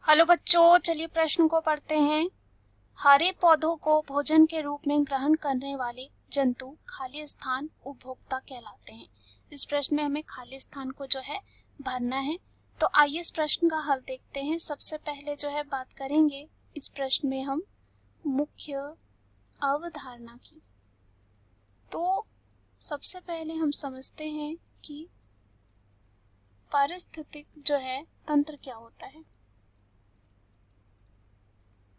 Hello बच्चों, चलिए प्रश्न को पढ़ते हैं। हरे पौधों को भोजन के रूप में ग्रहण करने वाले जंतु खाली स्थान उपभोक्ता कहलाते हैं। इस प्रश्न में हमें खाली स्थान को जो है भरना है। तो आइए इस प्रश्न का हल देखते हैं। सबसे पहले जो है बात करेंगे इस प्रश्न में हम मुख्य अवधारणा की। तो सबसे पहले हम समझते हैं कि पारिस्थितिक जो है तंत्र क्या होता है।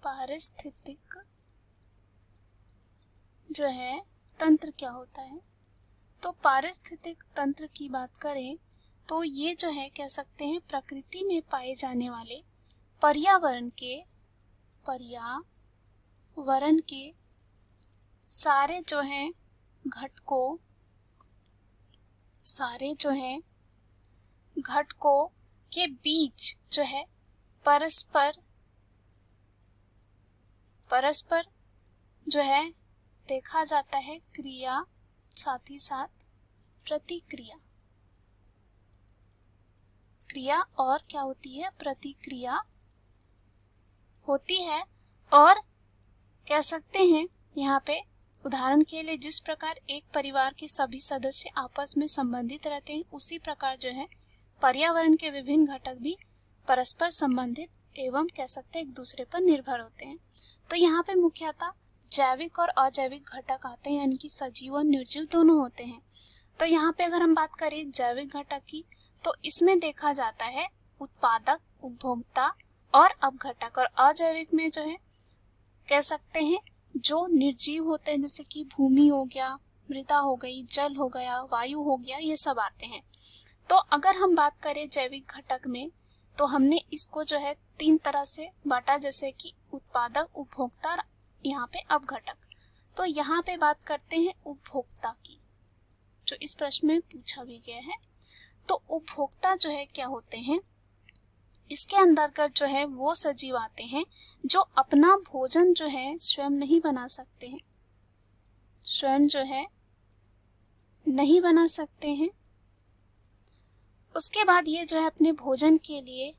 पारिस्थितिक जो है तंत्र क्या होता है। तो पारिस्थितिक तंत्र की बात करें तो ये जो है कह सकते हैं प्रकृति में पाए जाने वाले पर्यावरण के सारे जो हैं घटकों के बीच जो है परस्पर जो है देखा जाता है क्रिया, साथ ही साथ प्रतिक्रिया। क्रिया और क्या होती है, प्रतिक्रिया होती है। और कह सकते हैं यहाँ पे उदाहरण के लिए जिस प्रकार एक परिवार के सभी सदस्य आपस में संबंधित रहते हैं, उसी प्रकार जो है पर्यावरण के विभिन्न घटक भी परस्पर संबंधित एवं कह सकते हैं एक दूसरे पर निर्भर होते हैं। तो यहाँ पे मुख्यतः जैविक और अजैविक घटक आते हैं, यानी कि सजीव और निर्जीव दोनों होते हैं। तो यहाँ पे अगर हम बात करें जैविक घटक की, तो इसमें देखा जाता है उत्पादक, उपभोक्ता और अपघटक। और अजैविक में जो है कह सकते हैं जो निर्जीव होते हैं, जैसे कि भूमि हो गया, मृदा हो गई, जल हो गया, वायु हो गया, ये सब आते हैं। तो अगर हम बात करें जैविक घटक में, तो हमने इसको जो है 3 तरह से बांटा, जैसे कि उत्पादक, उपभोक्ता और यहाँ पे अपघटक। तो यहाँ पे बात करते हैं उपभोक्ता की, जो इस प्रश्न में पूछा भी गया है। तो उपभोक्ता जो है क्या होते हैं, इसके अंतर्गत जो है वो सजीव आते हैं जो अपना भोजन जो है स्वयं नहीं बना सकते हैं, स्वयं जो है नहीं बना सकते हैं। उसके बाद ये जो है अपने भोजन के लिए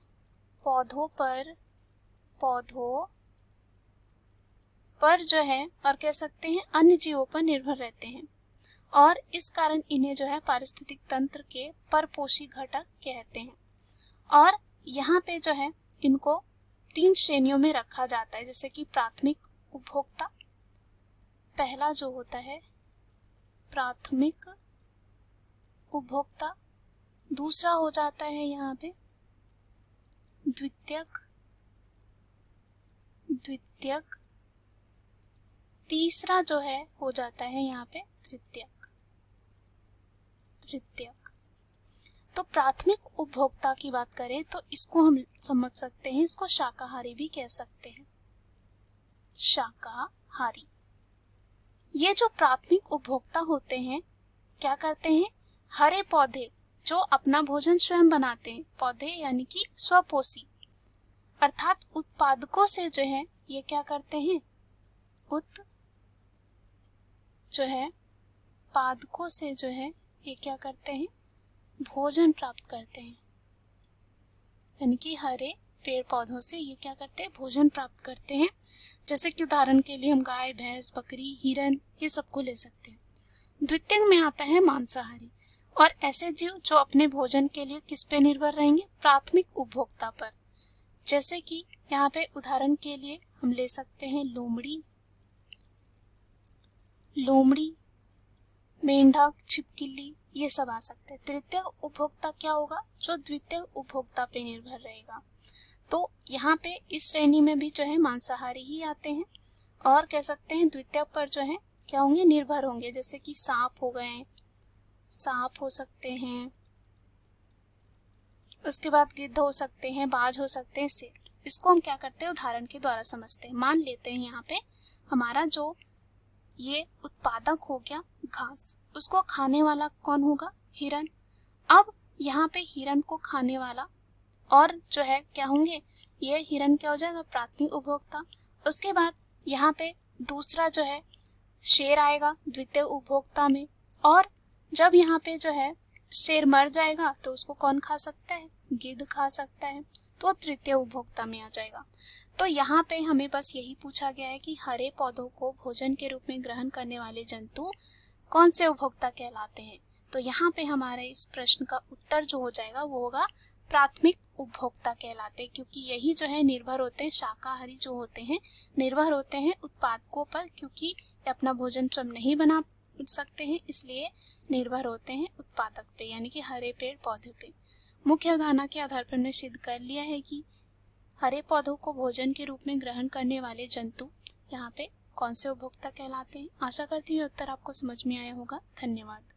पौधों पर जो है और कह सकते हैं अन्य जीवों पर निर्भर रहते हैं, और इस कारण इन्हें जो है पारिस्थितिक तंत्र के परपोषी घटक कहते हैं। और यहाँ पे जो है इनको 3 श्रेणियों में रखा जाता है, जैसे कि प्राथमिक उपभोक्ता, पहला जो होता है प्राथमिक उपभोक्ता, दूसरा हो जाता है यहाँ पे द्वितीयक, तीसरा जो है हो जाता है यहाँ पे तृतीयक। तो प्राथमिक उपभोक्ता की बात करें तो इसको हम समझ सकते हैं, इसको शाकाहारी भी कह सकते हैं। शाकाहारी ये जो प्राथमिक उपभोक्ता होते हैं क्या करते हैं, हरे पौधे जो अपना भोजन स्वयं बनाते हैं, पौधे यानी कि स्वपोषी, अर्थात उत्पादकों से जो है ये क्या करते हैं, पादकों से जो है ये क्या करते हैं, भोजन प्राप्त करते हैं। यानी कि हरे पेड़ पौधों से ये क्या करते हैं, भोजन प्राप्त करते हैं। जैसे कि उदाहरण के लिए हम गाय, भैंस, बकरी, हिरन ये सबको ले सकते हैं। द्वितीय में आता है मांसाहारी, और ऐसे जीव जो अपने भोजन के लिए किस पे निर्भर रहेंगे, प्राथमिक उपभोक्ता पर। जैसे कि यहाँ पे उदाहरण के लिए हम ले सकते हैं लोमड़ी, मेंढक, छिपकली, ये सब आ सकते हैं। तृतीय उपभोक्ता क्या होगा, जो द्वितीय उपभोक्ता पे निर्भर रहेगा। तो यहाँ पे इस श्रेणी में भी जो है मांसाहारी ही आते हैं, और कह सकते हैं द्वितीय पर जो है क्या होंगे, निर्भर होंगे। जैसे कि सांप हो गए, सांप हो सकते हैं, उसके बाद गिद्ध हो सकते हैं, बाज हो सकते हैं, शेर। इसको हम क्या करते हैं, उदाहरण के द्वारा समझते हैं। मान लेते हैं यहाँ पे हमारा जो ये उत्पादक हो गया घास, उसको खाने वाला कौन होगा, हिरन। अब यहाँ पे हिरन को खाने वाला और जो है क्या होंगे, ये हिरन क्या हो जाएगा, प्राथमिक उपभोक्ता। उसके बाद यहाँ पे दूसरा जो है शेर आएगा द्वितीय उपभोक्ता में, और जब यहाँ पे जो है शेर मर जाएगा तो उसको कौन खा सकता है, गिद्ध खा सकता है। तो तृतीय उपभोक्ता में आ जाएगा। तो यहाँ पे हमें बस यही पूछा गया है कि हरे पौधों को भोजन के रूप में ग्रहण करने वाले जंतु कौन से उपभोक्ता कहलाते हैं। तो यहाँ पे हमारे इस प्रश्न का उत्तर जो हो जाएगा वो होगा प्राथमिक उपभोक्ता कहलाते हैं, क्योंकि यही जो है निर्भर होते हैं, शाकाहारी जो होते हैं निर्भर होते हैं उत्पादकों पर, क्योंकि अपना भोजन स्वयं नहीं बना सकते हैं, इसलिए निर्भर होते हैं उत्पादक पे, यानी कि हरे पेड़ पौधे पे। मुख्य अवधारणा के आधार पर हमने सिद्ध कर लिया है कि हरे पौधों को भोजन के रूप में ग्रहण करने वाले जंतु यहाँ पे कौन से उपभोक्ता कहलाते हैं। आशा करती हूँ उत्तर आपको समझ में आया होगा। धन्यवाद।